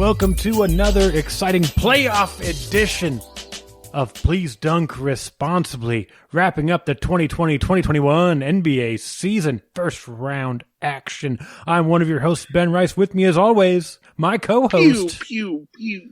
welcome to another exciting playoff edition of Please Dunk Responsibly, wrapping up the 2020-2021 NBA season first round action. I'm one of your hosts, Ben Rice. With me, as always, my co-host. Pew, pew, pew.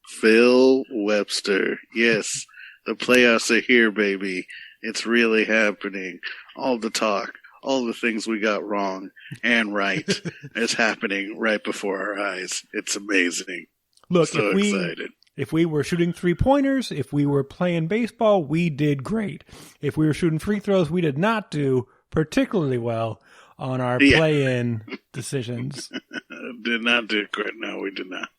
Phil Webster. Yes, the playoffs are here, baby. It's really happening. All the talk, all the things we got wrong and right is happening right before our eyes. It's amazing. Look, so excited. If we were shooting three-pointers, if we were playing baseball, we did great. If we were shooting free throws, we did not do particularly well on our play-in decisions. Did not do great. No, we did not.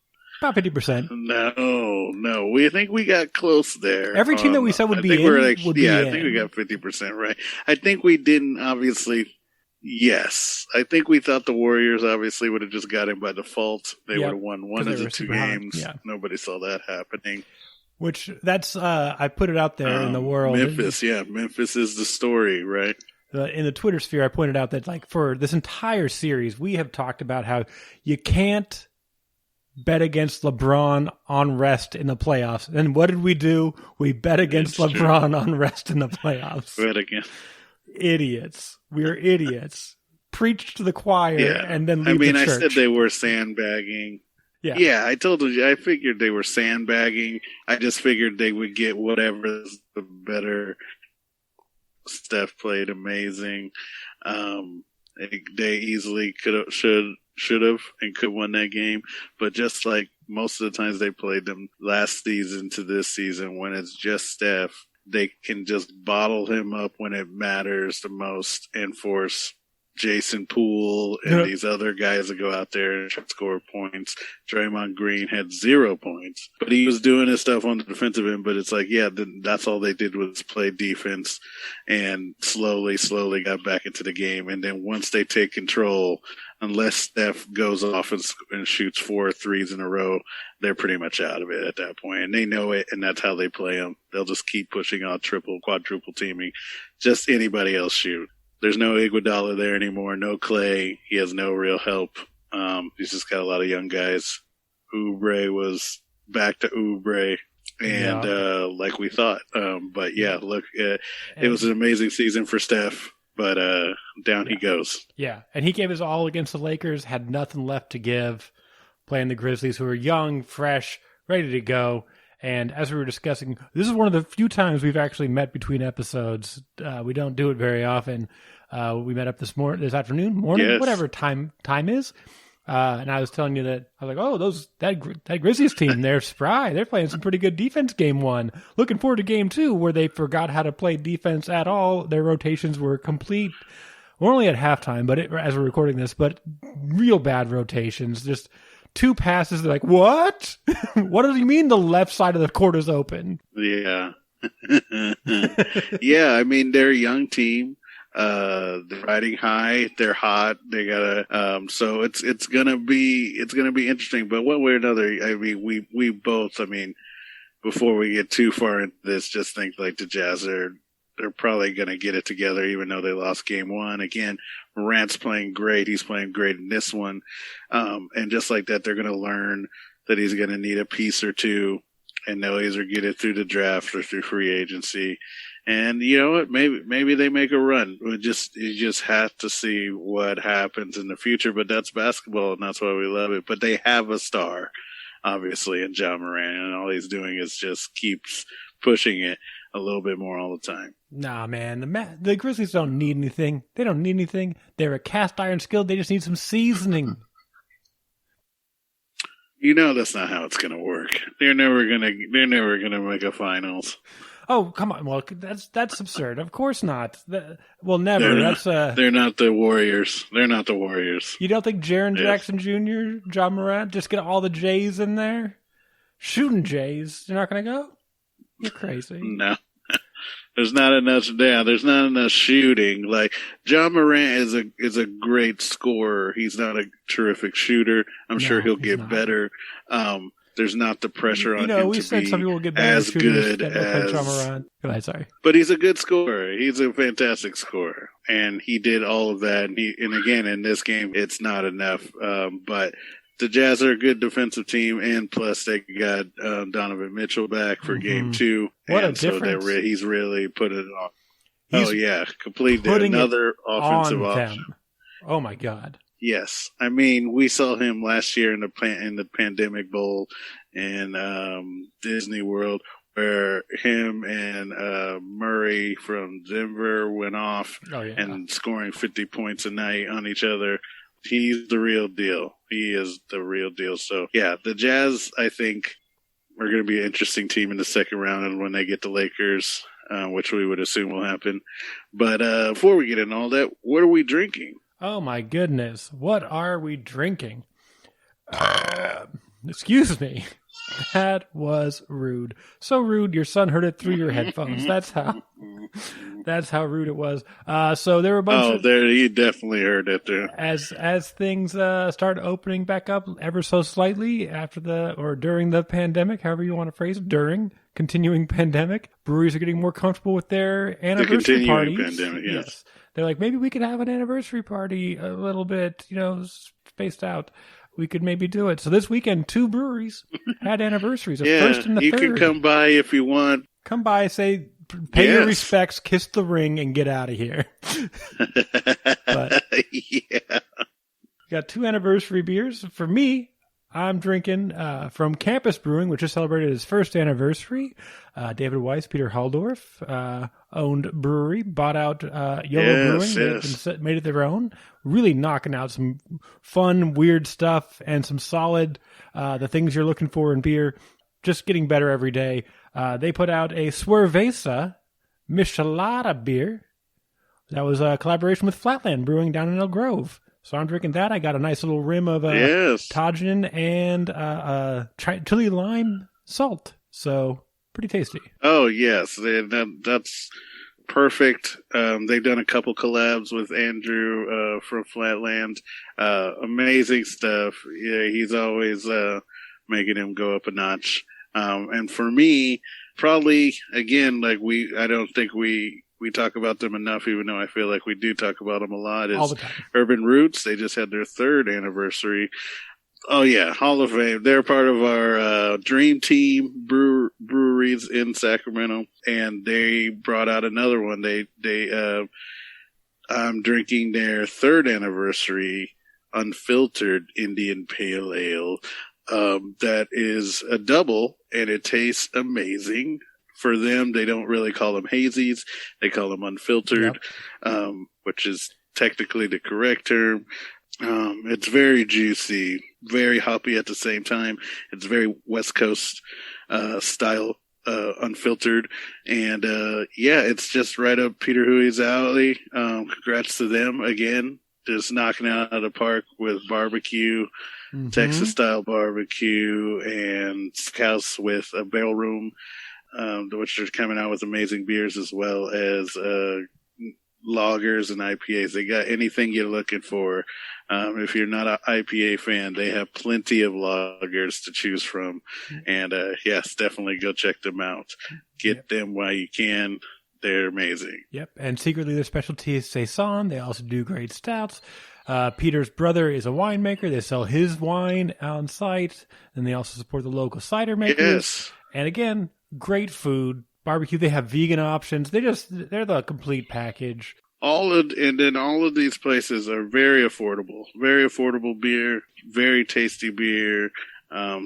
About 50%. No. We think we got close there. Every team that we said would be in would be in. I think we got 50% right. I think we didn't, obviously. Yes. I think we thought the Warriors obviously would have just got in by default. They would have won one of the two games. Yeah. Nobody saw that happening. Which, that's, I put it out there in the world. Memphis is the story, right? In the Twitter sphere, I pointed out that, like, for this entire series, we have talked about how you can't bet against LeBron on rest in the playoffs. And what did we do? We bet against LeBron on rest in the playoffs. Bet against. Idiots. We're idiots. Preach to the choir and then leave the church. I said they were sandbagging. Yeah, I told you. I figured they were sandbagging. I just figured they would get whatever's the better. Steph played amazing. They easily should have and could won that game. But just like most of the times they played them last season to this season, when it's just Steph, they can just bottle him up when it matters the most and force Jason Poole and these other guys to go out there and score points. Draymond Green had 0 points, but he was doing his stuff on the defensive end. But it's like, that's all they did was play defense and slowly got back into the game. And then once they take control, unless Steph goes off and shoots 4 threes in a row, they're pretty much out of it at that point. And they know it, and that's how they play them. They'll just keep pushing out quadruple teaming. Just anybody else shoot. There's no Iguodala there anymore, no Clay. He has no real help. He's just got a lot of young guys. Oubre was back to Oubre, and like we thought. But look, it was an amazing season for Steph. But down he goes. Yeah, and he gave his all against the Lakers, had nothing left to give, playing the Grizzlies, who are young, fresh, ready to go. And as we were discussing, this is one of the few times we've actually met between episodes. We don't do it very often. We met up this afternoon, whatever time is. And I was telling you that I was like, that Grizzlies team, they're spry. They're playing some pretty good defense game one. Looking forward to game two, where they forgot how to play defense at all. Their rotations were complete. We're only at halftime, but as we're recording this, but real bad rotations. Just 2 passes. They're like, what? What does he mean the left side of the court is open? Yeah. Yeah, I mean, they're a young team. They're riding high. They're hot. They gotta. So it's gonna be interesting. But one way or another, I mean, we both. I mean, before we get too far into this, just think like the Jazz they're probably gonna get it together, even though they lost game one. Again, Morant's playing great. He's playing great in this one, and just like that, they're gonna learn that he's gonna need a piece or two, and they'll either get it through the draft or through free agency. And you know what? Maybe they make a run. You just have to see what happens in the future. But that's basketball, and that's why we love it. But they have a star, obviously, in Ja Morant, and all he's doing is just keeps pushing it a little bit more all the time. Nah, man, the Grizzlies don't need anything. They don't need anything. They're a cast iron skillet. They just need some seasoning. You know that's not how it's gonna work. They're never gonna make a finals. Oh, come on. Well, that's absurd. Of course not. Never. They're not the Warriors. They're not the Warriors. You don't think Jaren Jackson Jr., Ja Morant, just get all the Jays in there? Shooting Jays. You're not going to go? You're crazy. No. There's not enough shooting. Like, Ja Morant is a great scorer. He's not a terrific shooter. I'm sure he'll get better. There's not the pressure on him to be some people will get as good as Ja Morant. Go ahead, sorry. But he's a good scorer. He's a fantastic scorer, and he did all of that. And again, in this game, it's not enough. But the Jazz are a good defensive team, and plus they got Donovan Mitchell back for game 2. What and a difference. So he's really put it on. He's completely another offensive option. Oh my God. Yes, I mean we saw him last year in the Pandemic Bowl in Disney World, where him and Murray from Denver went off and scoring 50 points a night on each other. He's the real deal. He is the real deal. So, yeah, the Jazz, I think, are going to be an interesting team in the second round and when they get the Lakers, which we would assume will happen. But before we get into all that, what are we drinking? Oh, my goodness. What are we drinking? Excuse me. That was rude. So rude, your son heard it through your headphones. That's how rude it was. So there were a bunch he definitely heard it there. As things start opening back up ever so slightly after during the pandemic, however you want to phrase it, during continuing pandemic, breweries are getting more comfortable with their anniversary parties. Pandemic, yes. They're like, maybe we could have an anniversary party a little bit, spaced out. We could maybe do it. So this weekend, 2 breweries had anniversaries. The first and the you third. can come by if you want. Come by, pay your respects, kiss the ring, and get out of here. But got 2 anniversary beers. For me, I'm drinking from Campus Brewing, which just celebrated its first anniversary. David Weiss, Peter Haldorf owned brewery, bought out YOLO Brewing, made it their own. Really knocking out some fun, weird stuff and some solid, the things you're looking for in beer. Just getting better every day. They put out a Swerveza michelada beer. That was a collaboration with Flatland Brewing down in Elk Grove. So I'm drinking that. I got a nice little rim of Todgen and chili lime salt. So pretty tasty. Oh, yes. That's perfect. They've done a couple collabs with Andrew from Flatland. Amazing stuff. Yeah, he's always making him go up a notch. And for me, probably, again, I don't think we talk about them enough, even though I feel like we do talk about them a lot, is all the time. Urban Roots. They just had their 3rd anniversary. Oh, yeah, Hall of Fame. They're part of our Dream Team breweries in Sacramento, and they brought out another one. I'm drinking their 3rd anniversary Unfiltered Indian Pale Ale. That is a double, and it tastes amazing. For them, they don't really call them hazies. They call them unfiltered, which is technically the correct term. It's very juicy, very hoppy at the same time. It's very West Coast style unfiltered. And it's just right up Peter Huey's alley. Congrats to them again. Just knocking it out of the park with barbecue, Texas-style barbecue, and house with a barrel room. Which are coming out with amazing beers as well as lagers and IPAs. They got anything you're looking for. If you're not an IPA fan, they have plenty of lagers to choose from. And yes, definitely go check them out. Get them while you can. They're amazing. Yep. And secretly their specialty is Saison. They also do great stouts. Peter's brother is a winemaker. They sell his wine on site. And they also support the local cider makers. Yes. And again, great food, barbecue. They have vegan options. They're the complete package. All of these places are very affordable. Very affordable beer, very tasty beer,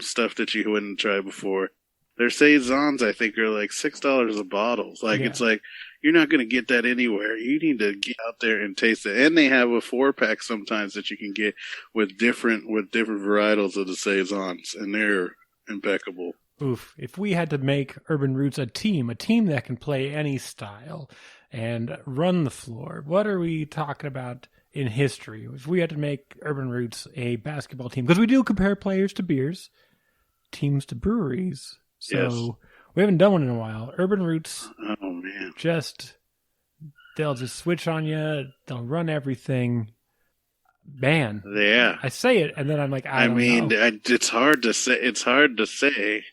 stuff that you wouldn't try before. Their saisons, I think, are like $6 a bottle. It's like you're not going to get that anywhere. You need to get out there and taste it. And they have a 4-pack sometimes that you can get with different varietals of the saisons, and they're impeccable. Oof. If we had to make Urban Roots a team that can play any style and run the floor, what are we talking about in history? If we had to make Urban Roots a basketball team, because we do compare players to beers, teams to breweries. So we haven't done one in a while. Urban Roots, oh man, they'll just switch on you. They'll run everything. Man, yeah. I say it, and then I'm like, I don't know. It's hard to say. It's hard to say.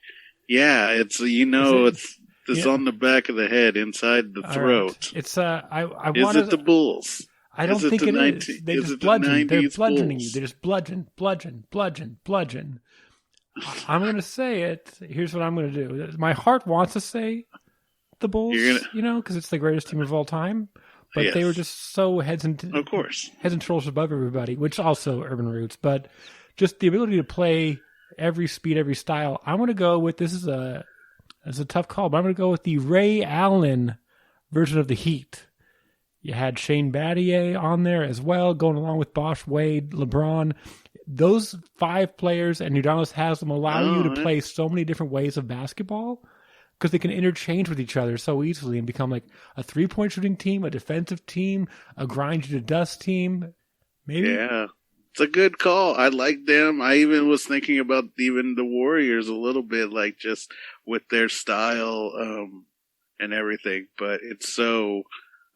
Yeah, it's it's on the back of the head, inside the throat. Right. It's I Is it the Bulls? I don't think it is. They just bludgeon. They're bludgeoning you. They just bludgeon. I'm going to say it. Here's what I'm going to do. My heart wants to say the Bulls, because it's the greatest team of all time. But they were just so heads and shoulders above everybody, which also Urban Roots. But just the ability to play every speed, every style. I'm going to go with, it's a tough call, but I'm going to go with the Ray Allen version of the Heat. You had Shane Battier on there as well, going along with Bosh, Wade, LeBron. Those 5 players, and Udonis Haslem, allow you to play so many different ways of basketball because they can interchange with each other so easily and become like a 3-point shooting team, a defensive team, a grind you to dust team. Maybe. Yeah, it's a good call. I like them. I even was thinking about even the Warriors a little bit, like just with their style and everything. But it's so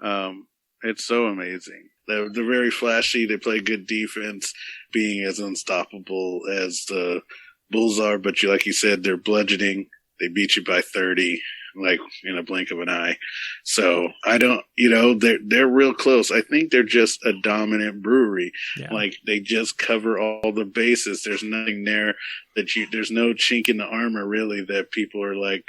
amazing. They're very flashy. They play good defense, being as unstoppable as the Bulls are. But like you said, they're bludgeoning. They beat you by 30, like in a blink of an eye. So they're real close. I think they're just a dominant brewery. Yeah. Like they just cover all the bases. There's nothing there there's no chink in the armor really that people are like,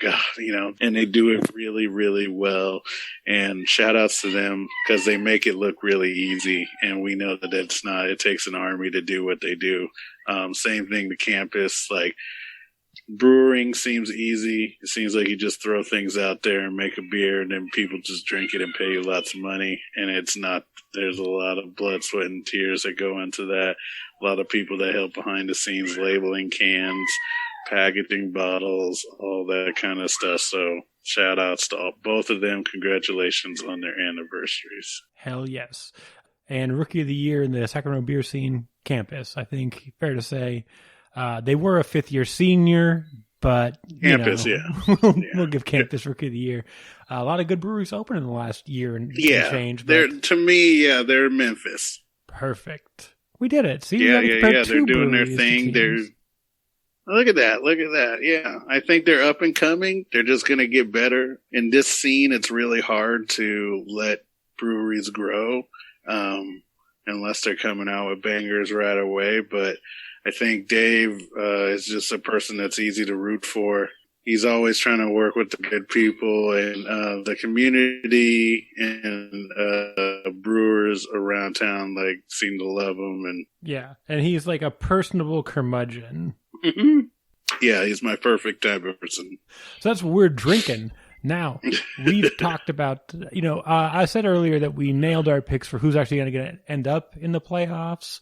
and they do it really, really well. And shout outs to them because they make it look really easy. And we know that it's not. It takes an army to do what they do. Same thing to Campus, like, brewing seems easy. It seems like you just throw things out there and make a beer and then people just drink it and pay you lots of money. And it's not, there's a lot of blood, sweat, and tears that go into that. A lot of people that help behind the scenes, labeling cans, packaging bottles, all that kind of stuff. So shout outs to both of them. Congratulations on their anniversaries. Hell yes. And Rookie of the Year in the Sacramento beer scene, Campus. I think fair to say. They were a 5th-year senior, but Campus, we'll give Campus Rookie of the Year. A lot of good breweries open in the last year and change. But they're Memphis. Perfect. We did it. See, they're doing their thing. Look at that. Yeah, I think they're up and coming. They're just going to get better. In this scene, it's really hard to let breweries grow unless they're coming out with bangers right away, but I think Dave is just a person that's easy to root for. He's always trying to work with the good people and the community and brewers around town seem to love him. And he's like a personable curmudgeon. Mm-hmm. Yeah, he's my perfect type of person. So that's what we're drinking. Now, we've talked about, I said earlier that we nailed our picks for who's actually going to end up in the playoffs.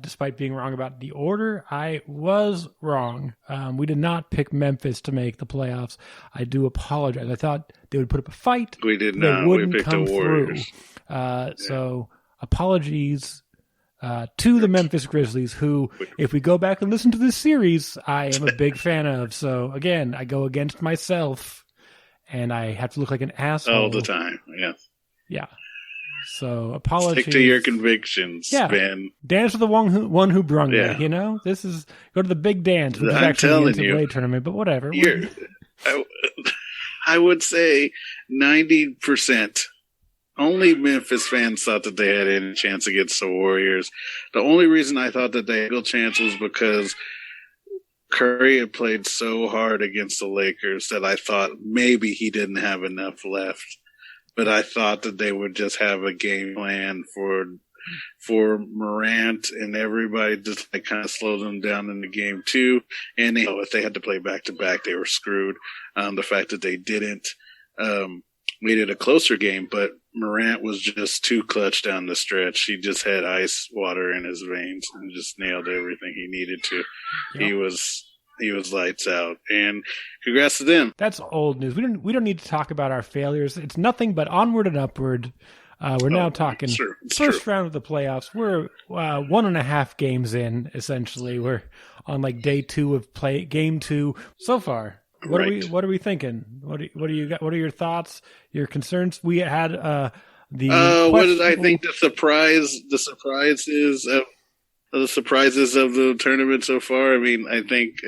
Despite being wrong about the order, I was wrong. We did not pick Memphis to make the playoffs. I do apologize. I thought they would put up a fight. We did not. We picked the Warriors. So apologies to the Memphis Grizzlies, who, if we go back and listen to this series, I am a big fan of. So again, I go against myself, and I have to look like an asshole all the time. Yeah. So apologies. Stick to your convictions, Ben. Dance with the one who brung you. This is go to the big dance, which is actually the NCAA tournament. But whatever. I would say 90%. Only Memphis fans thought that they had any chance against the Warriors. The only reason I thought that they had a chance was because Curry had played so hard against the Lakers that I thought maybe he didn't have enough left. But I thought that they would just have a game plan for Morant and everybody, just kind of slow them down in the game too. And if they had to play back to back, they were screwed. The fact that they didn't made it a closer game, but Morant was just too clutch down the stretch. He just had ice water in his veins and just nailed everything he needed to. Yep. He was lights out, and congrats to them. That's old news. We don't need to talk about our failures. It's nothing but onward and upward. We're now talking first round of the playoffs. We're 1.5 games in, essentially. We're on day 2 of game 2 so far. What are we thinking? What do you got? What are your thoughts? Your concerns? We had what did I think the surprises of the tournament so far? I mean, I think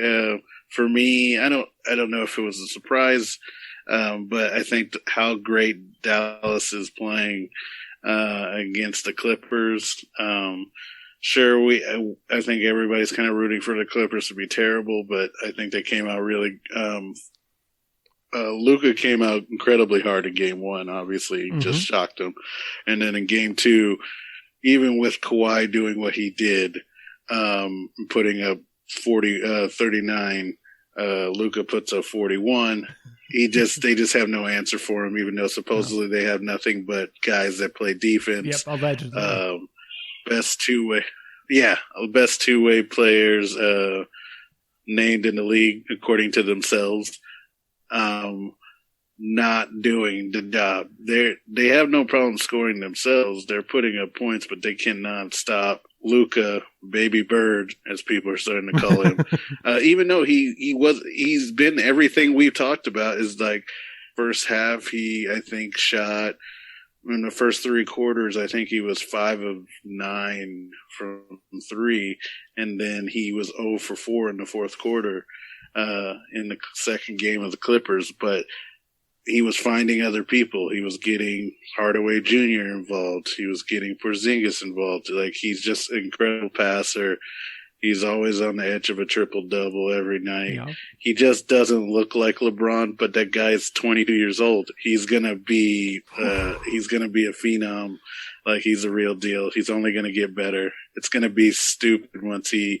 for me, I don't know if it was a surprise, but I think how great Dallas is playing against the Clippers. Sure, I think everybody's kind of rooting for the Clippers to be terrible, but I think they came out really. Luka came out incredibly hard in game one. Obviously, just shocked him, and then in game two, even with Kawhi doing what he did, putting up 39, Luka puts up 41. They just have no answer for him, even though supposedly they have nothing but guys that play defense. Yep, allegedly. Best two-way players named in the league according to themselves. Not doing the job. They have no problem scoring themselves. They're putting up points, but they cannot stop Luka, Baby Bird, as people are starting to call him. Even though he's been everything we've talked about. Is like first half he I think shot in the first three quarters. I think he was 5 of 9 from 3, and then he was 0 for 4 in the fourth quarter in the second game of the Clippers. But he was finding other people. He was getting Hardaway Jr. involved. He was getting Porzingis involved. Like, he's just an incredible passer. He's always on the edge of a triple-double every night. Yeah. He just doesn't look like LeBron, but that guy's 22 years old. He's gonna be a phenom. Like, he's a real deal. He's only gonna get better. It's gonna be stupid once he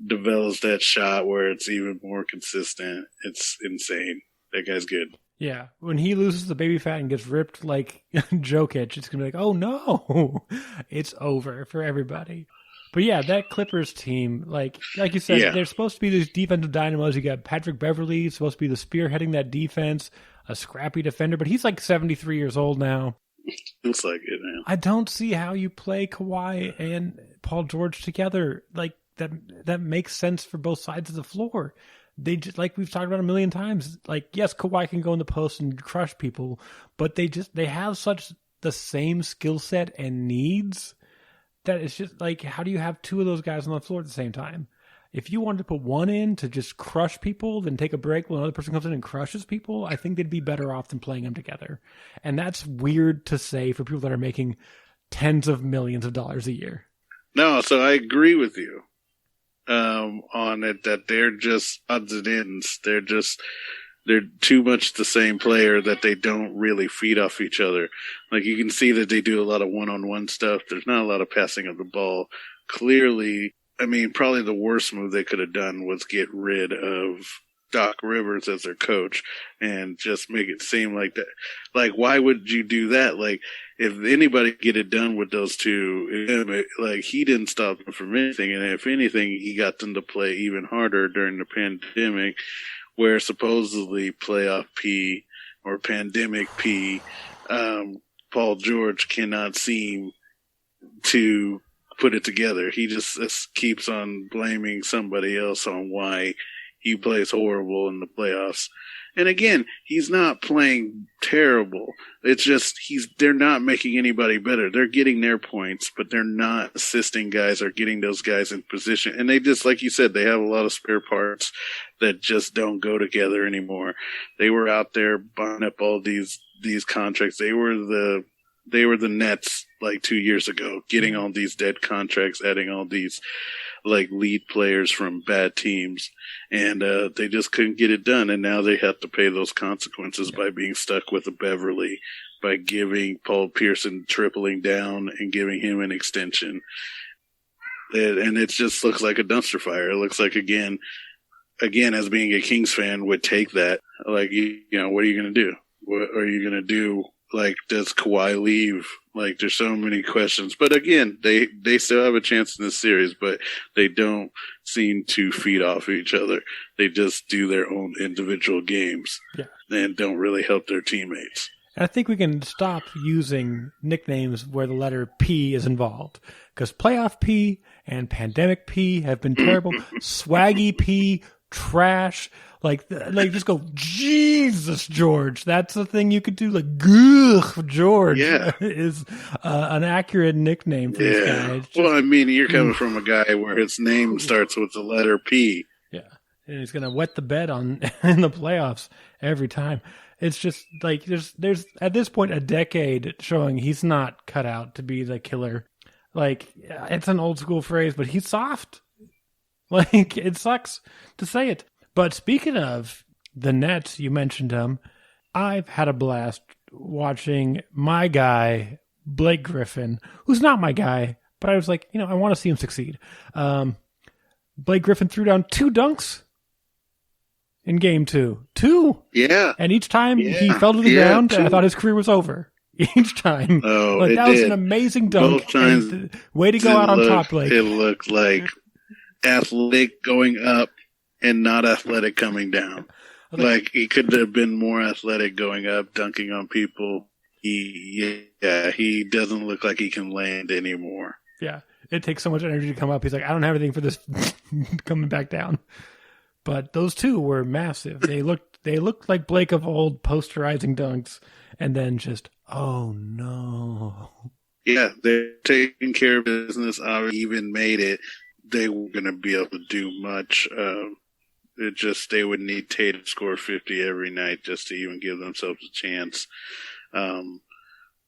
develops that shot where it's even more consistent. It's insane. That guy's good. Yeah, when he loses the baby fat and gets ripped like Jokic, it's going to be like, oh no, it's over for everybody. But yeah, that Clippers team, like you said, they're supposed to be these defensive dynamos. You got Patrick Beverley, supposed to be the spearheading that defense, a scrappy defender, but he's like 73 years old now. Looks like it, man. I don't see how you play Kawhi and Paul George together. Like, that makes sense for both sides of the floor. They just, like we've talked about a million times, like, yes, Kawhi can go in the post and crush people, but they have such the same skill set and needs that it's just like, how do you have two of those guys on the floor at the same time? If you wanted to put one in to just crush people, then take a break when another person comes in and crushes people, I think they'd be better off than playing them together. And that's weird to say for people that are making tens of millions of dollars a year. No, so I agree with you. On it, that they're just odds and ends. They're too much the same player that they don't really feed off each other. Like, you can see that they do a lot of one-on-one stuff. There's not a lot of passing of the ball. Clearly, I mean, probably the worst move they could have done was get rid of Doc Rivers as their coach and just make it seem like that. Like, why would you do that? Like, if anybody get it done with those two, like, he didn't stop them from anything. And if anything, he got them to play even harder during the pandemic, where supposedly playoff P or pandemic P, Paul George cannot seem to put it together. He just keeps on blaming somebody else on why he plays horrible in the playoffs. And again, he's not playing terrible. It's just they're not making anybody better. They're getting their points, but they're not assisting guys or getting those guys in position. And they just, like you said, they have a lot of spare parts that just don't go together anymore. They were out there buying up all these contracts. They were the Nets like 2 years ago, getting all these dead contracts, adding all these like lead players from bad teams, and they just couldn't get it done. And now they have to pay those consequences by being stuck with a Beverly, by giving Paul Pierce tripling down and giving him an extension. And it just looks like a dumpster fire. It looks like, again, as being a Kings fan, would take that. Like, you know, what are you going to do? What are you going to do? Like, does Kawhi leave? Like, there's so many questions. But again, they still have a chance in this series, but they don't seem to feed off each other. They just do their own individual games and don't really help their teammates. And I think we can stop using nicknames where the letter P is involved, because playoff P and pandemic P have been terrible. Swaggy P, trash. Like just go, Jesus, George. That's the thing you could do. Like, Gugh, George is an accurate nickname for this guy. Well, I mean, you're coming from a guy where his name starts with the letter P. Yeah. and he's going to wet the bed in the playoffs every time. It's just like there's at this point a decade showing he's not cut out to be the killer. Like, it's an old school phrase, but he's soft. Like, it sucks to say it. But speaking of the Nets, you mentioned him. I've had a blast watching my guy, Blake Griffin, who's not my guy, but I was like, I want to see him succeed. Blake Griffin threw down 2 dunks in game 2. 2! Yeah. And each time he fell to the ground, and I thought his career was over. Each time. Oh, like, that was an amazing dunk. Both times. Way to go out on top, Blake. It looked like athletic going up and not athletic coming down. Like, he could have been more athletic going up, dunking on people. He doesn't look like he can land anymore. Yeah, it takes so much energy to come up. He's like, I don't have anything for this coming back down. But those 2 were massive. They looked like Blake of old, posterizing dunks, and then just, oh no. Yeah, they're taking care of business. I even made it. They weren't going to be able to do much. They would need Tate to score 50 every night just to even give themselves a chance.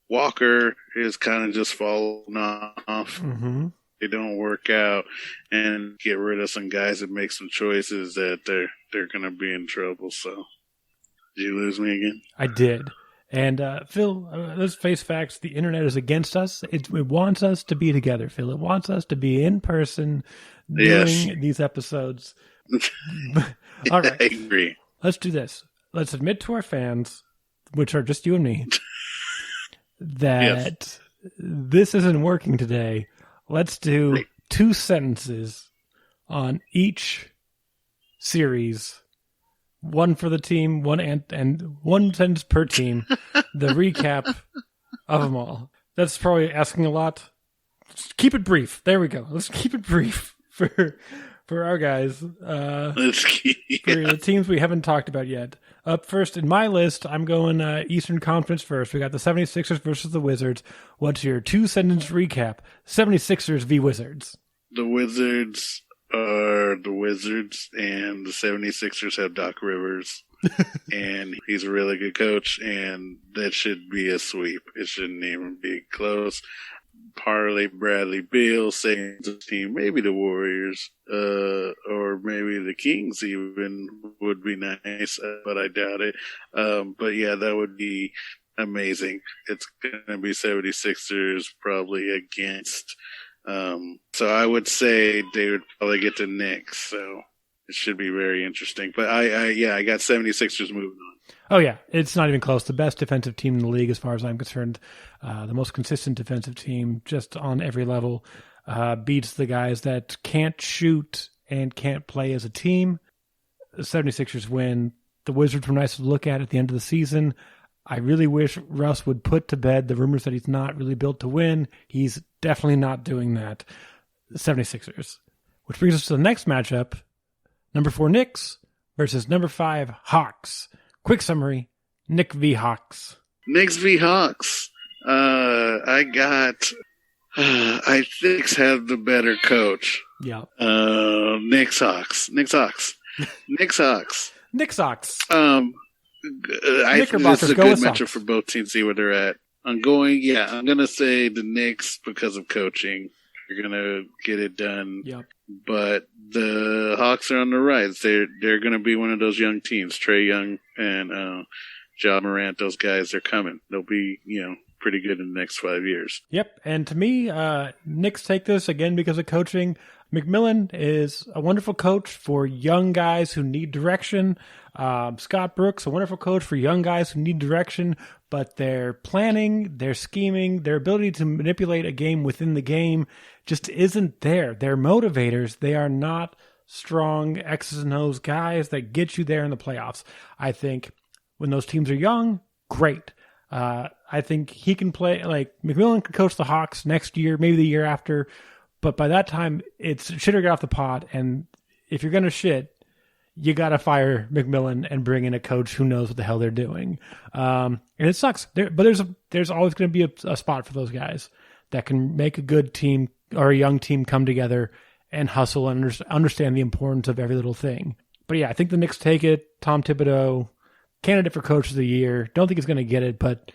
Walker is kind of just falling off. Mm-hmm. They don't work out, and get rid of some guys that make some choices that they're going to be in trouble. So, did you lose me again? I did. And Phil, let's face facts. The internet is against us. It wants us to be together, Phil. It wants us to be in person doing these episodes. All right. I agree. Let's do this. Let's admit to our fans, which are just you and me, that this isn't working today. Let's do 2 sentences on each series. One for the team, and 1 sentence per team. The recap of them all. That's probably asking a lot. Just keep it brief. There we go. Let's keep it brief for our guys. For the teams we haven't talked about yet. Up first in my list, I'm going Eastern Conference first. We got the 76ers versus the Wizards. What's your 2-sentence recap? 76ers v. Wizards. The Wizards are the Wizards, and the 76ers have Doc Rivers. And he's a really good coach, and that should be a sweep. It shouldn't even be close. Parlay Bradley Beal, saying the team, maybe the Warriors, or maybe the Kings even would be nice, but I doubt it. But yeah, that would be amazing. It's going to be 76ers probably against. So I would say they would probably get to Knicks. So it should be very interesting. But I got 76ers moving on. Oh, yeah. It's not even close. The best defensive team in the league, as far as I'm concerned. The most consistent defensive team, just on every level, beats the guys that can't shoot and can't play as a team. The 76ers win. The Wizards were nice to look at the end of the season. I really wish Russ would put to bed the rumors that he's not really built to win. He's definitely not doing that. The 76ers. Which brings us to the next matchup. Number 4 Knicks versus number 5 Hawks. Quick summary, Knicks v. Hawks. Knicks v. Hawks. I think have the better coach. Yeah. Knicks Hawks. Knicks Hawks. Knicks Hawks. Knicks Hawks. I think this is a good matchup for both teams, see where they're at. I'm going to say the Knicks because of coaching. They're going to get it done. Yep. But the Hawks are on the rise. They're going to be one of those young teams. Trae Young and Ja Morant, those guys, they're coming. They'll be, pretty good in the next 5 years. Yep. And to me, Knicks take this again because of coaching. McMillan is a wonderful coach for young guys who need direction. Scott Brooks, a wonderful coach for young guys who need direction, but their planning, their scheming, their ability to manipulate a game within the game just isn't there. They're motivators. They are not strong X's and O's guys that get you there in the playoffs. I think when those teams are young, great. I think he can play, like McMillan can coach the Hawks next year, maybe the year after, but by that time it's shit or get off the pot. And if you're going to shit, you got to fire McMillan and bring in a coach who knows what the hell they're doing. And it sucks. But there's always going to be a spot for those guys that can make a good team or a young team come together and hustle and understand the importance of every little thing. But yeah, I think the Knicks take it. Tom Thibodeau, candidate for Coach of the Year. Don't think he's going to get it, but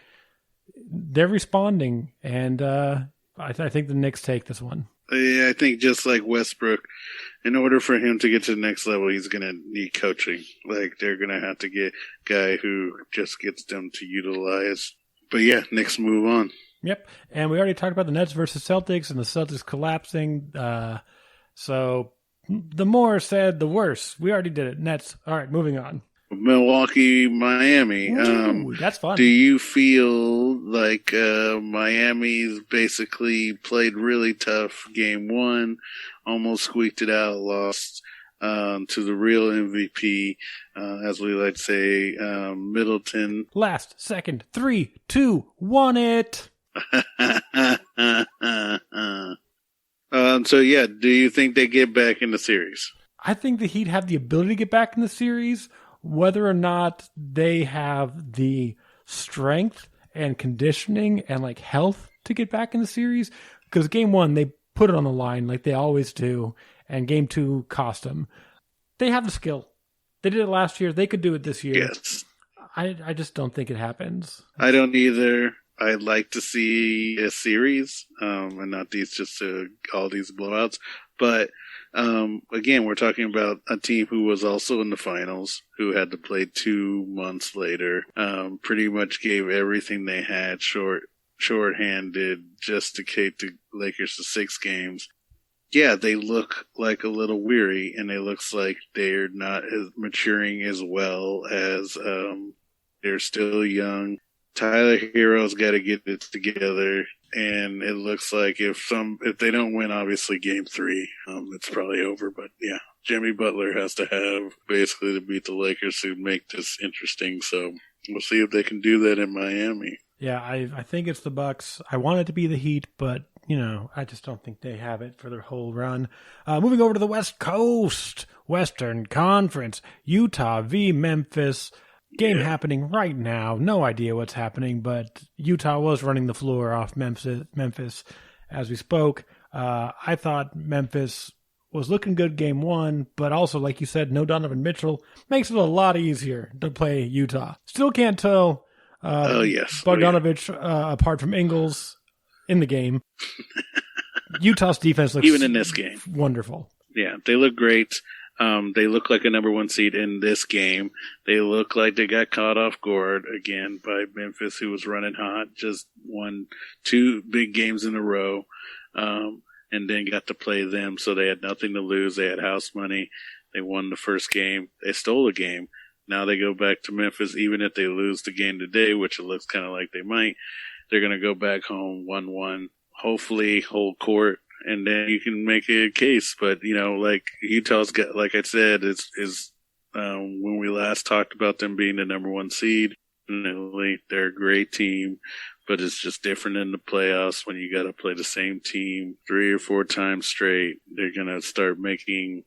they're responding, and I think the Knicks take this one. Yeah, I think just like Westbrook, in order for him to get to the next level, he's going to need coaching. Like, they're going to have to get a guy who just gets them to utilize. But yeah, Knicks move on. Yep, and we already talked about the Nets versus Celtics and the Celtics collapsing. So the more said, the worse. We already did it. Nets. All right, moving on. Milwaukee, Miami. Ooh, that's fun. Do you feel like Miami's basically played really tough game one, almost squeaked it out, lost to the real MVP, as we like to say, Middleton. Last second, 3, 2, 1 it. So yeah, do you think they get back in the series? I think the Heat have the ability to get back in the series. Whether or not they have the strength and conditioning and like health to get back in the series, because game one they put it on the line like they always do, and game two cost them. They have the skill. They did it last year. They could do it this year. Yes. I just don't think it happens. I don't either. I'd like to see a series, and not all these blowouts. But again, we're talking about a team who was also in the finals, who had to play 2 months later. Pretty much gave everything they had, shorthanded, just to take the Lakers to 6 games. Yeah, they look like a little weary, and it looks like they're not as maturing as well as they're still young. Tyler Hero's got to get it together, and it looks like if they don't win, obviously game 3, it's probably over. But yeah, Jimmy Butler has to have basically to beat the Lakers to make this interesting. So we'll see if they can do that in Miami. Yeah, I think it's the Bucks. I want it to be the Heat, but I just don't think they have it for their whole run. Moving over to the West Coast, Western Conference, Utah v. Memphis. Game happening right now. No idea what's happening, but Utah was running the floor off Memphis as we spoke. I thought Memphis was looking good game one, but also, like you said, no Donovan Mitchell makes it a lot easier to play Utah. Still can't tell Bogdanovich apart from Ingles in the game. Utah's defense looks even in this game wonderful. Yeah, they look great. They look like a number 1 seed in this game. They look like they got caught off guard again by Memphis, who was running hot, just won 2 big games in a row, and then got to play them. So they had nothing to lose. They had house money. They won the first game. They stole a game. Now they go back to Memphis. Even if they lose the game today, which it looks kind of like they might, they're going to go back home 1-1, hopefully hold court. And then you can make a case, but like Utah's got, like I said, is when we last talked about them being the number 1 seed. They're a great team, but it's just different in the playoffs when you got to play the same team 3 or 4 times straight. They're gonna start making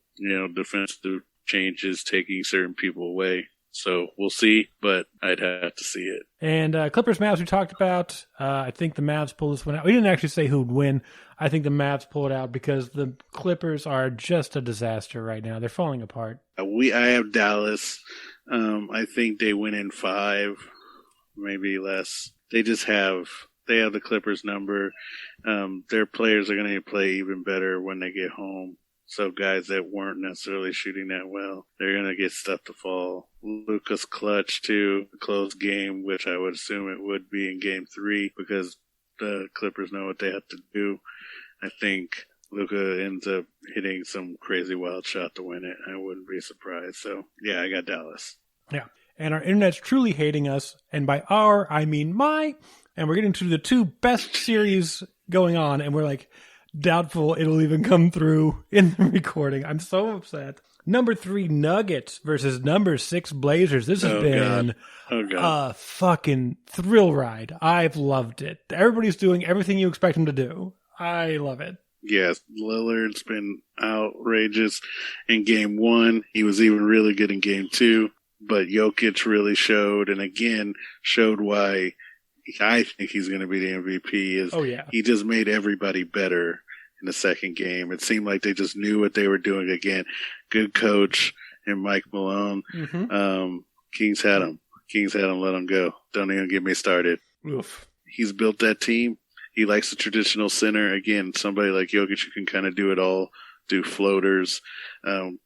defensive changes, taking certain people away. So we'll see, but I'd have to see it. And Clippers Mavs we talked about. I think the Mavs pull this one out. We didn't actually say who would win. I think the Mavs pull it out because the Clippers are just a disaster right now. They're falling apart. I have Dallas. I think they win in 5, maybe less. They have the Clippers number. Their players are going to play even better when they get home. So guys that weren't necessarily shooting that well, they're going to get stuff to fall. Luka's clutch too, a close game, which I would assume it would be in game 3 because the Clippers know what they have to do. I think Luka ends up hitting some crazy wild shot to win it. I wouldn't be surprised. So yeah, I got Dallas. Yeah. And our internet's truly hating us. And by our, I mean my. And we're getting to the 2 best series going on. And we're like, doubtful it'll even come through in the recording. I'm so upset. Number 3 Nuggets versus number 6 Blazers. This has been a fucking thrill ride. I've loved it. Everybody's doing everything you expect them to do. I love it. Yes, Lillard's been outrageous in game 1. He was even really good in game 2. But Jokic really showed, and again, showed why I think he's going to be the MVP. He just made everybody better in the second game. It seemed like they just knew what they were doing again. Good coach. and Mike Malone. Mm-hmm. Kings had him. Let him go. Don't even get me started. Oof. He's built that team. He likes the traditional center. Again, somebody like Jokic who can kind of do it all, do floaters,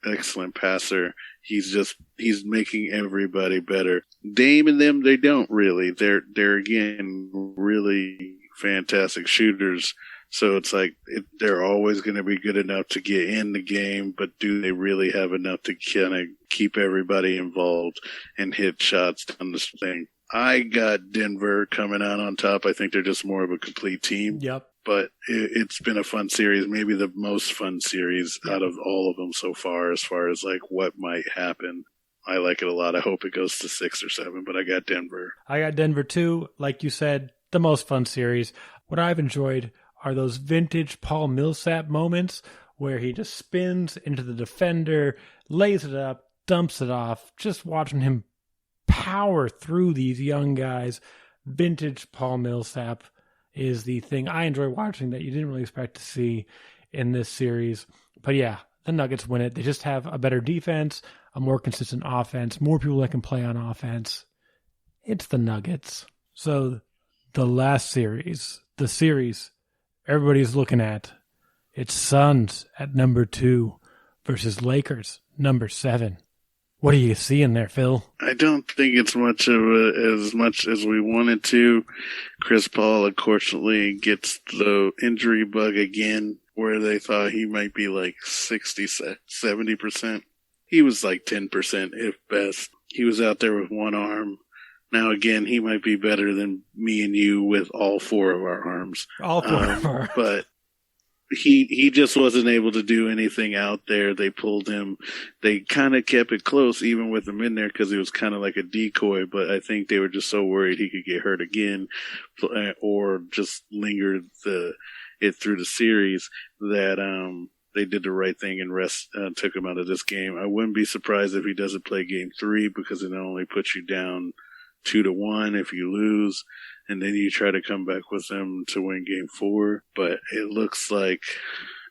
excellent passer. He's making everybody better. Dame and them, they don't really. They're again really fantastic shooters. So it's like they're always going to be good enough to get in the game, but do they really have enough to kind of keep everybody involved and hit shots down the thing? I got Denver coming out on top. I think they're just more of a complete team. Yep. But it's been a fun series, maybe the most fun series out of all of them so far as like what might happen. I like it a lot. I hope it goes to 6 or 7, but I got Denver. I got Denver too. Like you said, the most fun series. What I've enjoyed are those vintage Paul Millsap moments where he just spins into the defender, lays it up, dumps it off. Just watching him power through these young guys. Vintage Paul Millsap is the thing I enjoy watching that you didn't really expect to see in this series. But yeah, the Nuggets win it. They just have a better defense, a more consistent offense, more people that can play on offense. It's the Nuggets. So the last series, the series everybody's looking at, it's Suns at number 2 versus Lakers, number 7. What are you seeing there, Phil? I don't think it's as much as we wanted to. Chris Paul, unfortunately, gets the injury bug again, where they thought he might be like 60, 70%. He was like 10%, if best. He was out there with one arm. Now, again, he might be better than me and you with all 4 of our arms. All 4 of our arms. But he just wasn't able to do anything out there. They pulled him. They kind of kept it close, even with him in there, because he was kind of like a decoy. But I think they were just so worried he could get hurt again or just linger it through the series that they did the right thing and took him out of this game. I wouldn't be surprised if he doesn't play game 3 because it only puts you down 2-1 if you lose, and then you try to come back with them to win game 4. But it looks like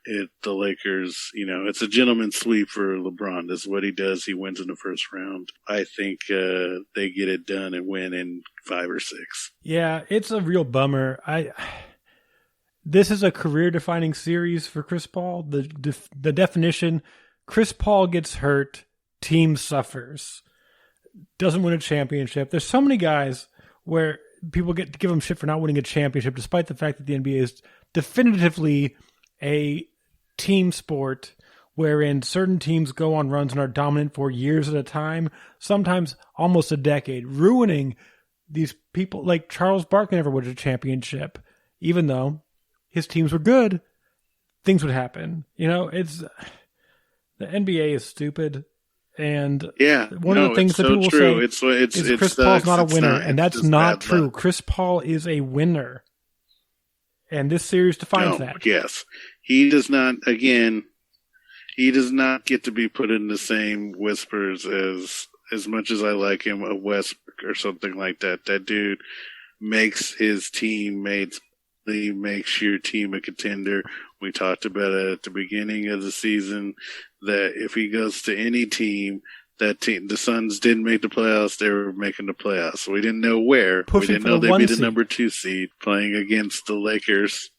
the Lakers, it's a gentleman's sweep for LeBron. This is what he does. He wins in the first round. I think they get it done and win in 5 or 6. Yeah, it's a real bummer. This is a career-defining series for Chris Paul. The definition, Chris Paul gets hurt, team suffers. Doesn't win a championship. There's so many guys where people give them shit for not winning a championship, despite the fact that the NBA is definitively a team sport wherein certain teams go on runs and are dominant for years at a time, sometimes almost a decade, ruining these people. Like Charles Barkley never won a championship, even though his teams were good. Things would happen. The NBA is stupid. And one of the things that people will say is Chris Paul's not a winner, and that's not true. Chris Paul is a winner, and this series defines that. Yes, he does not. Again, he does not get to be put in the same whispers as much as I like him, a Westbrook or something like that. That dude makes his teammates. He makes your team a contender. We talked about it at the beginning of the season that if he goes to any team, that team, the Suns didn't make the playoffs, they were making the playoffs. We didn't know where. We didn't know they'd be the number 2 seed playing against the Lakers.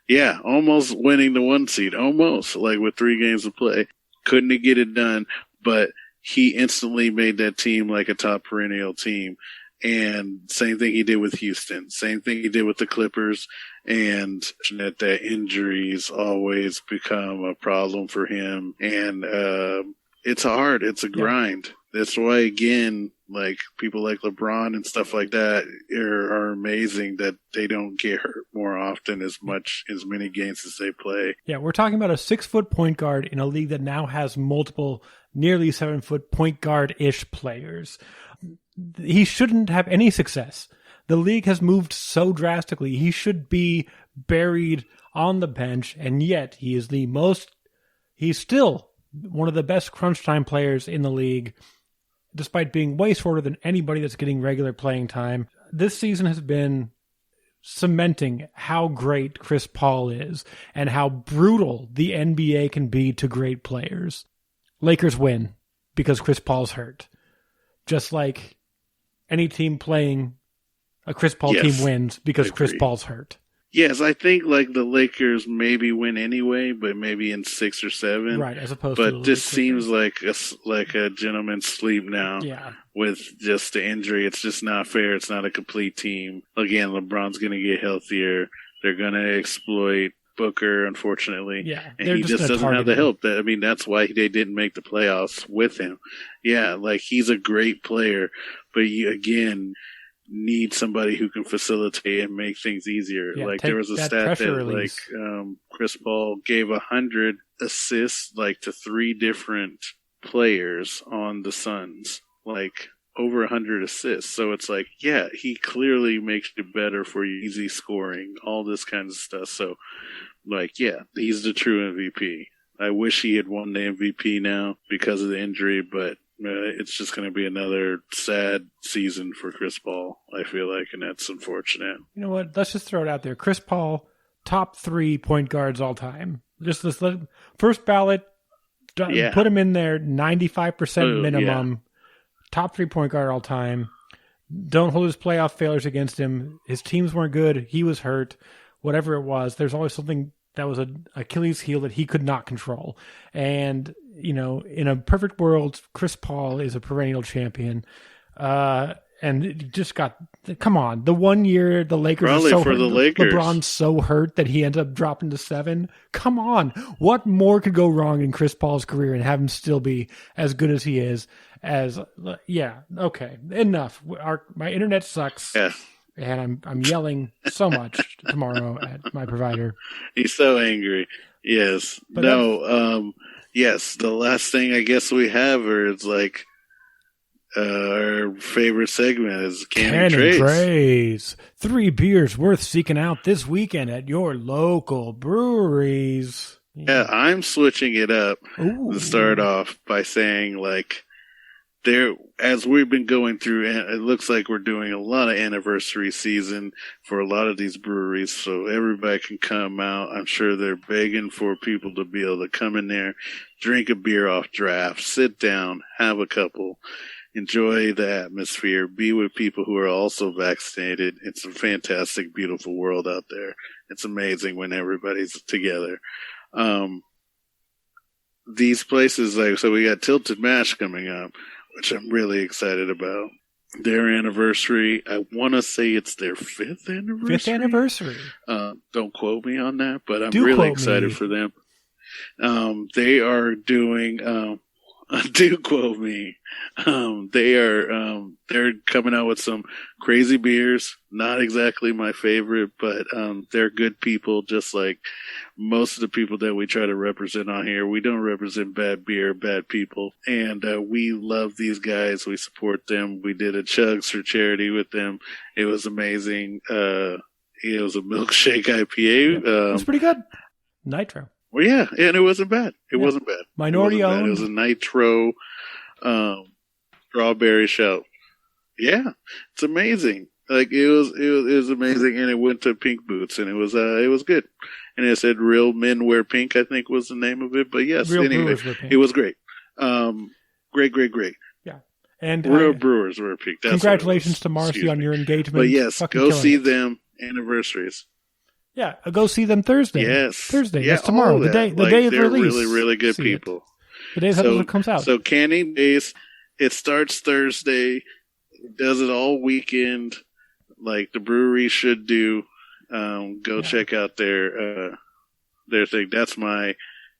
Yeah, almost winning the 1 seed. Almost, like with 3 games to play. Couldn't get it done, but he instantly made that team like a top perennial team. And same thing he did with Houston. Same thing he did with the Clippers. And that injuries always become a problem for him. And it's hard. It's a grind. That's why, again, like people like LeBron and stuff like that are amazing that they don't get hurt more often as many games as they play. Yeah, we're talking about a 6-foot point guard in a league that now has multiple nearly 7-foot point guard-ish players. He shouldn't have any success. The league has moved so drastically. He should be buried on the bench, and yet he's still one of the best crunch time players in the league, despite being way shorter than anybody that's getting regular playing time. This season has been cementing how great Chris Paul is and how brutal the NBA can be to great players. Lakers win. because Chris Paul's hurt. Just like any team playing a Chris Paul team wins because Chris Paul's hurt. Yes, I think like the Lakers maybe win anyway, but maybe in 6 or 7. Right, as opposed to. But this seems like a gentleman's sleep now. Yeah. With just the injury, it's just not fair. It's not a complete team. Again, LeBron's going to get healthier. They're going to exploit Booker, unfortunately. Yeah, and he just doesn't have the help. That's why they didn't make the playoffs with him. Yeah, like he's a great player, but you again need somebody who can facilitate and make things easier. Yeah, like there was a stat that release. Chris Paul gave 100 assists like to 3 different players on the Suns, like over 100 assists. So it's like, yeah, he clearly makes it better for easy scoring, all this kind of stuff. So like, yeah, he's the true MVP. I wish he had won the MVP now because of the injury, but it's just going to be another sad season for Chris Paul, I feel like, and that's unfortunate. You know what? Let's just throw it out there. Chris Paul, top 3 point guards all time. Just this first ballot, put him in there, 95% minimum. Yeah. Top 3 point guard all time. Don't hold his playoff failures against him. His teams weren't good. He was hurt. Whatever it was, there's always something that was an Achilles heel that he could not control. And, you know, in a perfect world, Chris Paul is a perennial champion. And it just got, come on, the one year the Lakers probably are so for hurt, the Lakers. LeBron's so hurt that he ends up dropping to 7. Come on. What more could go wrong in Chris Paul's career and have him still be as good as he is? Okay, enough. My internet sucks. Yeah. And I'm yelling so much tomorrow at my provider. He's so angry. Yes. But yes. The last thing I guess we have is like our favorite segment is Canning Treys. 3 beers worth seeking out this weekend at your local breweries. Yeah, I'm switching it up to start off by saying like, as we've been going through, it looks like we're doing a lot of anniversary season for a lot of these breweries, so everybody can come out. I'm sure they're begging for people to be able to come in there, drink a beer off draft, sit down, have a couple, enjoy the atmosphere, be with people who are also vaccinated. It's a fantastic, beautiful world out there. It's amazing when everybody's together. These places, so we got Tilted Mash coming up, which I'm really excited about. Their anniversary, I want to say it's their 5th anniversary. 5th anniversary. Don't quote me on that, but I'm really excited for them. They are doing, do quote me. They're coming out with some crazy beers. Not exactly my favorite, but they're good people, just like most of the people that we try to represent on here. We don't represent bad beer, bad people. And we love these guys. We support them. We did a Chugs for charity with them. It was amazing. It was a milkshake IPA. It was pretty good. Nitro. Well, yeah, and it wasn't bad. It wasn't bad. Minority owned. It was a nitro strawberry shout. Yeah, it's amazing. Like it was amazing, and it went to Pink Boots, and it was good. And it said "Real Men Wear Pink," I think was the name of it. But yes, anyway, it was great. Great. Yeah, and Real Brewers Wear Pink. That's congratulations to Marcy on your engagement. But yes, go see them. Anniversaries. Yeah, go see them Thursday. Yes. Thursday. That's tomorrow. The day of release. They're really, really good people. The day it comes out. So Canning Days, it starts Thursday. It does it all weekend, like the brewery should do. Check out their thing. That's my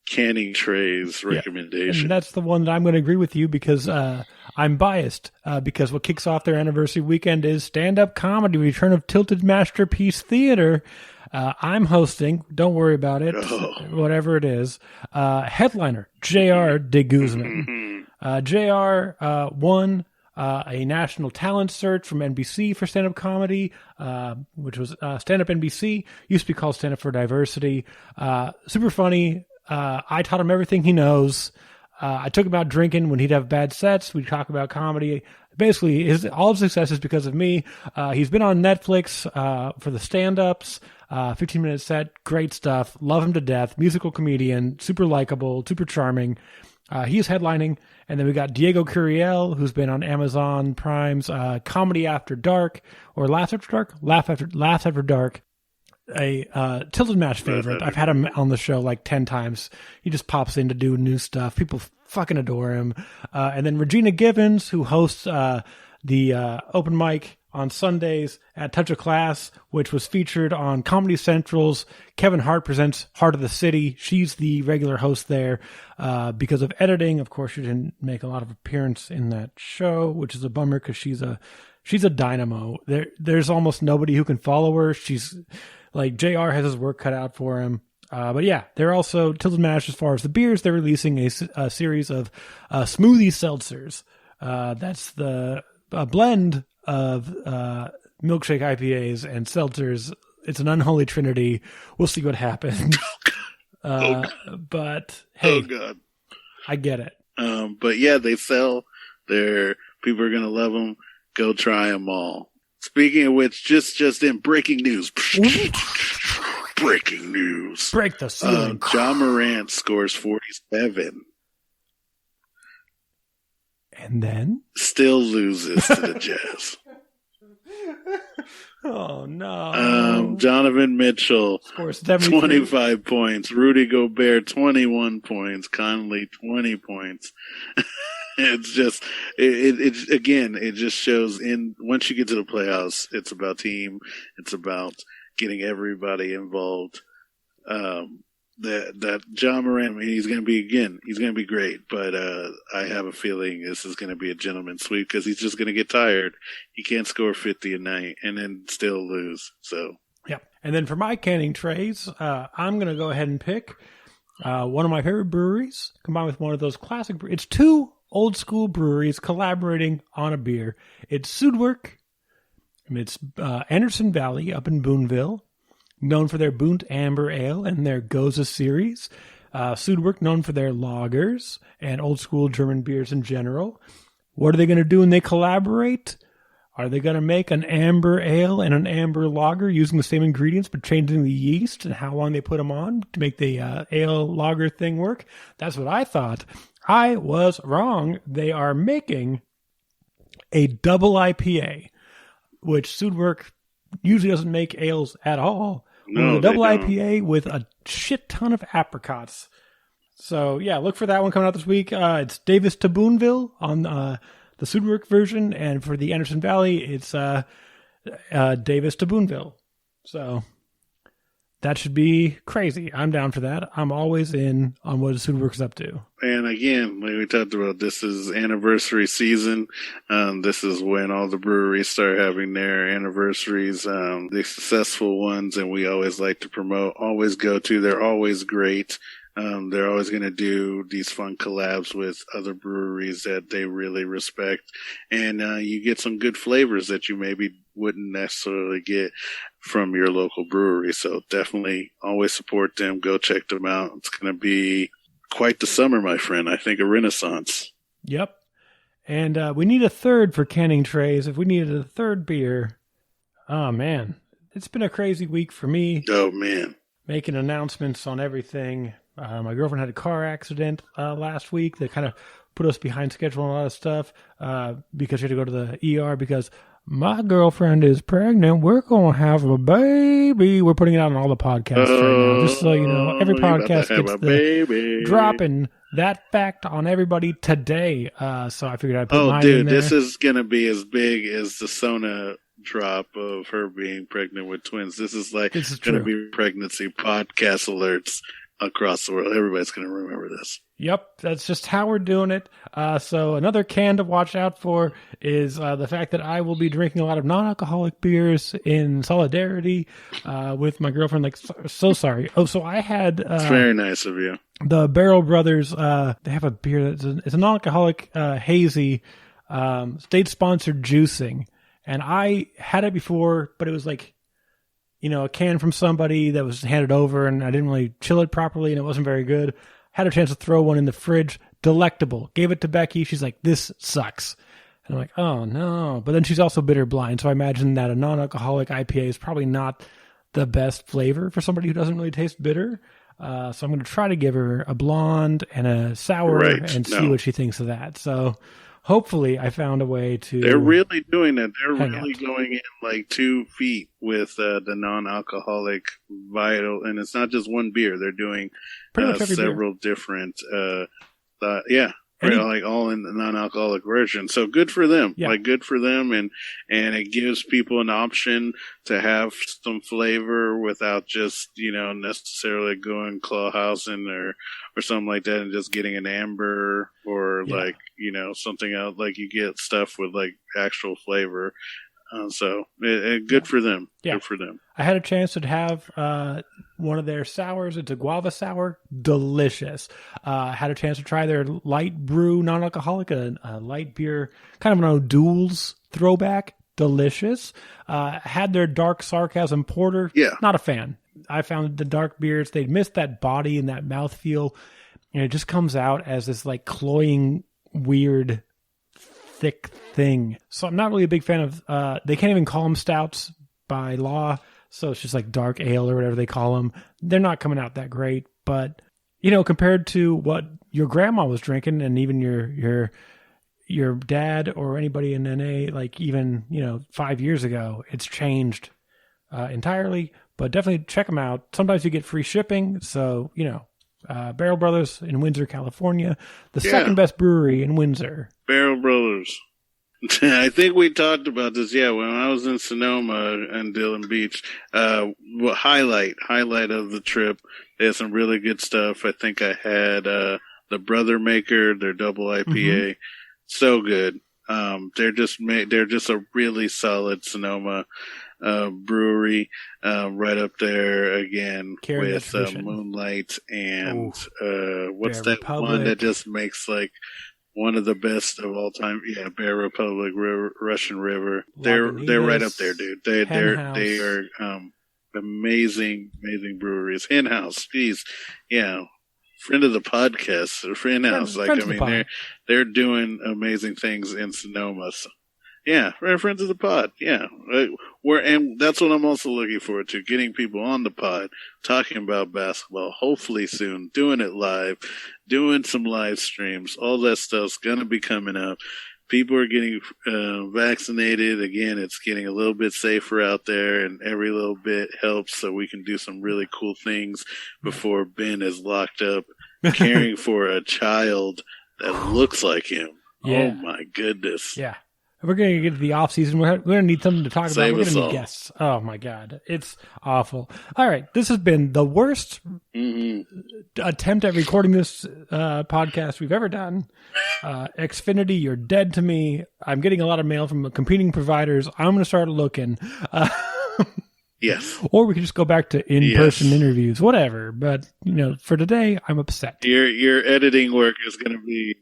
Canning Treys recommendation. And that's the one that I'm going to agree with you because I'm biased because what kicks off their anniversary weekend is stand-up comedy, Return of Tilted Masterpiece Theater. I'm hosting. Don't worry about it. Whatever it is. Headliner, J.R. de Guzman. J.R. won a national talent search from NBC for stand-up comedy, which was Stand-Up NBC. Used to be called Stand-Up for Diversity. Super funny. I taught him everything he knows. I took him out drinking when he'd have bad sets. We'd talk about comedy. Basically, all his success is because of me. He's been on Netflix for the stand-ups. 15-minute set, great stuff. Love him to death. Musical comedian, super likable, super charming. He's headlining. And then we got Diego Curiel, who's been on Amazon Prime's Comedy After Dark, or Laugh After Dark? Laugh After Dark. A Tilted Match favorite. I've had him on the show like 10 times. He just pops in to do new stuff. People fucking adore him. And then Regina Givens, who hosts the open mic on Sundays at Touch of Class, which was featured on Comedy Central's Kevin Hart Presents Heart of the City. She's the regular host there. Because of editing, of course, she didn't make a lot of appearance in that show, which is a bummer because she's a dynamo. There's almost nobody who can follow her. She's like, JR has his work cut out for him. But yeah, they're also Tilted Mash as far as the beers. They're releasing a series of smoothie seltzers. That's the blend of milkshake IPAs and seltzers. It's an unholy trinity. We'll see what happens. But hey, God. I get it. But yeah, they sell. People are gonna love them. Go try them all. Speaking of which, just in breaking news. Breaking news. Break the ceiling. Ja Morant scores 47. And then? Still loses to the Jazz. Oh, no. Donovan Mitchell, scores 25 points. Rudy Gobert, 21 points. Conley, 20 points. It's just, it just shows once you get to the playoffs, it's about team. It's about getting everybody involved. That Ja Morant, I mean, he's going to be great, but I have a feeling this is going to be a gentleman's sweep because he's just going to get tired. He can't score 50 a night and then still lose. So, yeah. And then for my Canning Treys, I'm going to go ahead and pick one of my favorite breweries combined with one of those classic. It's two old school breweries collaborating on a beer. It's Sudwerk. It's Anderson Valley up in Boonville, known for their Boont Amber Ale and their Goza series. Sudwerk, known for their lagers and old school German beers in general. What are they going to do when they collaborate? Are they going to make an amber ale and an amber lager using the same ingredients but changing the yeast and how long they put them on to make the ale lager thing work? That's what I thought. I was wrong. They are making a double IPA, which Sudwerk usually doesn't make ales at all. No, a double IPA with a shit ton of apricots. So, yeah, look for that one coming out this week. It's Davis to Boonville on the Sudwerk version, and for the Anderson Valley, it's Davis to Boonville. So, that should be crazy. I'm down for that. I'm always in on what Sudwerk's up to. And again, like we talked about, this is anniversary season. This is when all the breweries start having their anniversaries, the successful ones, and we always like to promote, always go to. They're always great. They're always going to do these fun collabs with other breweries that they really respect. And you get some good flavors that you maybe wouldn't necessarily get from your local brewery. So definitely always support them. Go check them out. It's going to be quite the summer, my friend. I think a renaissance. Yep. And we need a third for Canning Treys. If we needed a third beer, oh, man. It's been a crazy week for me. Oh, man. Making announcements on everything. My girlfriend had a car accident last week that kind of put us behind schedule on a lot of stuff because she had to go to the ER because my girlfriend is pregnant. We're going to have a baby. We're putting it out on all the podcasts right now. Just so you know, every podcast gets the baby. Dropping that fact on everybody today. So I figured I'd put mine in there. This is going to be as big as the Sona drop of her being pregnant with twins. This is going to be pregnancy podcast alerts across the world. Everybody's going to remember this. Yep, that's just how we're doing it. So another can to watch out for is the fact that I will be drinking a lot of non-alcoholic beers in solidarity with my girlfriend. Like, so sorry. Oh, so I had... it's very nice of you. The Barrel Brothers, they have a beer that's it's a non-alcoholic hazy state-sponsored juicing. And I had it before, but it was like, you know, a can from somebody that was handed over, and I didn't really chill it properly, and it wasn't very good. Had a chance to throw one in the fridge. Delectable. Gave it to Becky. She's like, this sucks. And I'm like, oh, no. But then she's also bitter blind, so I imagine that a non-alcoholic IPA is probably not the best flavor for somebody who doesn't really taste bitter. So I'm going to try to give her a blonde and a sour and see what she thinks of that. So hopefully I found a way to... They're really doing it. They're really going in like 2 feet with the non-alcoholic Vital. And it's not just one beer. They're doing several different... like all in the non-alcoholic version. So good for them. Yeah. Like good for them. And it gives people an option to have some flavor without just, necessarily going clawhousing or something like that and just getting an amber or something else. Like you get stuff with like actual flavor. So good for them. Yeah. Good for them. I had a chance to have one of their sours. It's a guava sour. Delicious. Had a chance to try their light brew, non-alcoholic, a light beer, kind of an O'Doul's throwback. Delicious. Had their dark sarcasm porter. Yeah. Not a fan. I found the dark beers, they missed that body and that mouthfeel. And it just comes out as this like cloying, weird, thick thing. So I'm not really a big fan of, they can't even call them stouts by law. So it's just like dark ale or whatever they call them. They're not coming out that great, but compared to what your grandma was drinking and even your dad or anybody in NA, like even, 5 years ago, it's changed entirely, but definitely check them out. Sometimes you get free shipping. So, Barrel Brothers in Windsor, California, the second best brewery in Windsor. Barrel Brothers. I think we talked about this. Yeah, when I was in Sonoma and Dillon Beach, highlight of the trip. They had some really good stuff. I think I had the Brother Maker, their double IPA. Mm-hmm. So good. They're just a really solid Sonoma brewery, right up there again with Moonlight and what's that Republic. One that just makes like one of the best of all time? Yeah, Bear Republic, Russian River. They're right up there, dude. They are amazing breweries. Hen House, geez, friend of the podcast, or friend house. They're doing amazing things in Sonoma. So, yeah, friends of the pod. Yeah, and that's what I'm also looking forward to: getting people on the pod, talking about basketball. Hopefully soon, doing it live, doing some live streams. All that stuff's gonna be coming up. People are getting vaccinated again. It's getting a little bit safer out there, and every little bit helps. So we can do some really cool things before Ben is locked up, caring for a child that looks like him. Yeah. Oh my goodness! Yeah. We're going to get to the off season. We're going to need something to talk about. We're going to need guests. Oh my God. It's awful. All right. This has been the worst attempt at recording this podcast we've ever done. Xfinity, you're dead to me. I'm getting a lot of mail from competing providers. I'm going to start looking. Yes. Or we can just go back to in-person interviews, whatever. But, for today, I'm upset. Your editing work is going to be...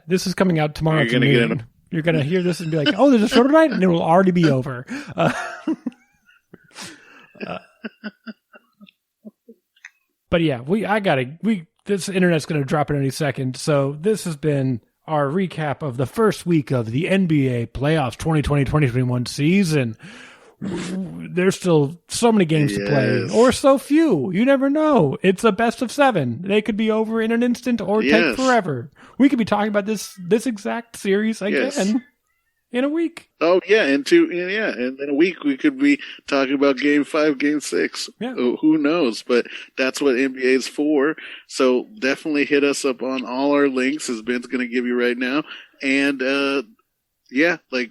this is coming out tomorrow afternoon. You're going to hear this and be like, oh, there's a show tonight? And it will already be over. But yeah, this internet's going to drop in any second. So this has been our recap of the first week of the NBA playoffs 2020-2021 season. There's still so many games to play, or so few. You never know. It's a best of 7. They could be over in an instant or take forever. We could be talking about this exact series again in a week. Oh yeah, and in a week we could be talking about Game 5, Game 6. Yeah. Who knows? But that's what NBA is for. So definitely hit us up on all our links, as Ben's going to give you right now, and.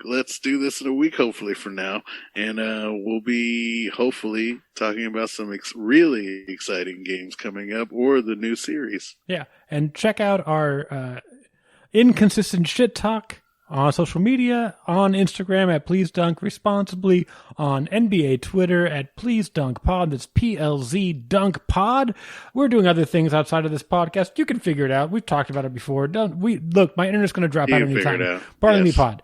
Let's do this in a week, hopefully, from now. And we'll be, hopefully, talking about some really exciting games coming up, or the new series. Yeah, and check out our inconsistent shit talk on social media, on Instagram at Please Dunk Responsibly, on NBA Twitter at Please Dunk Pod. That's PLZ Dunk Pod. We're doing other things outside of this podcast. You can figure it out. We've talked about it before. Look, my internet's going to drop out anytime. Barley Me Pod,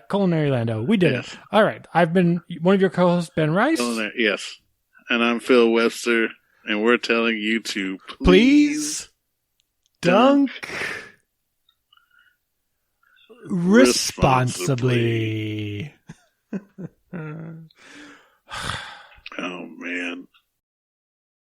Culinary Lando. We did it. All right. I've been one of your co-hosts, Ben Rice. Yes. And I'm Phil Webster, and we're telling you to please dunk responsibly. Oh, man.